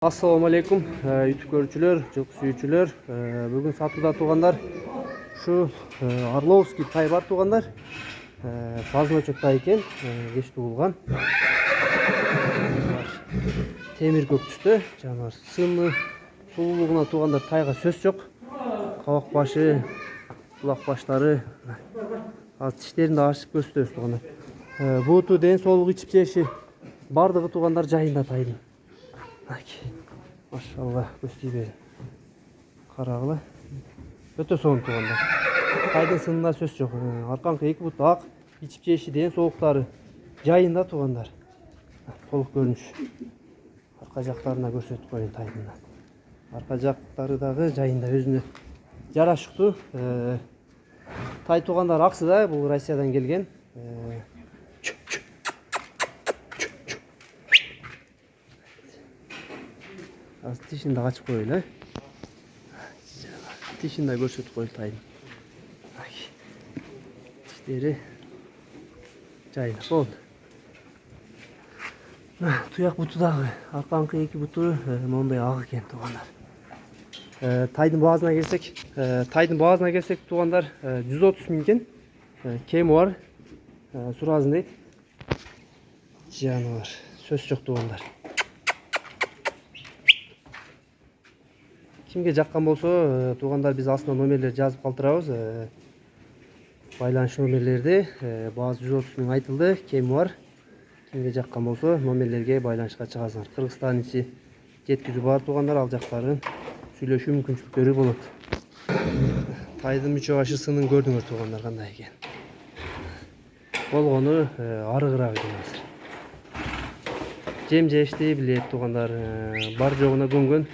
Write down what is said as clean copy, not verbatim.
Assalamu alaikum YouTube görүүчүлөр, жылкы сүйүүчүлөр. Бүгүн сатууда туугандар şu Орловский тай бар туугандар. Позночок тай экен, кеч туулган. Темир көк түстө, жанагы сымы, сулуулугуна туугандар тайга сөз жок. Кабак башы, кулак баштары, азыр тиштерин да ачып көрсөтөбүз туугандар. Бууту ден соолугу ичип жеши бардыгы туугандар жайында тайдын. Maşallah göstereyim. Karagılı. Öte soğun tuğanlar. Kaydın sınırında söz yok. Arkankı iki but ak, içip çeşi deyen soğukları jayında tuğanlar. Toluk görünüş. Arka jaklarına gösterip koyun taydında. Arka jakları dağı jayında özünü jaraşıktı. Tay tuğanlar aksı da bu Rusya'dan gelgen. Az dişini de açıp koyuyla. Dişini de görsötüp koyul tayın. Dişleri jayına oldu. Tuyak butu dağı. Arkankı iki butu monday ağı eken tuğanlar. Taydın boğazına gelsek tuğanlar 130 minken. Kemi var. Surazın deydi. Cihanı var. Söz çok tuğanlar. Kimge жаққан болсо, туугандар биз астына номерлерди жазып калтырабыз. Байланыш номерлерди баазы 130 миң айтылды, кеми бар. Kimge жаққан болсо, номерлерге байланышка чыгасыңар. Кыргызстан ичи жеткизүү бар туугандар, ал жактарын сүйлөшүү мүмкүнчүлүктөрү болот. Тайдын мүчө башысынын көрдүңөр туугандар кандай экен. Болгону арыгыраак экен азыр. Жем жешти билет туугандар, бар жогуна көнгөн.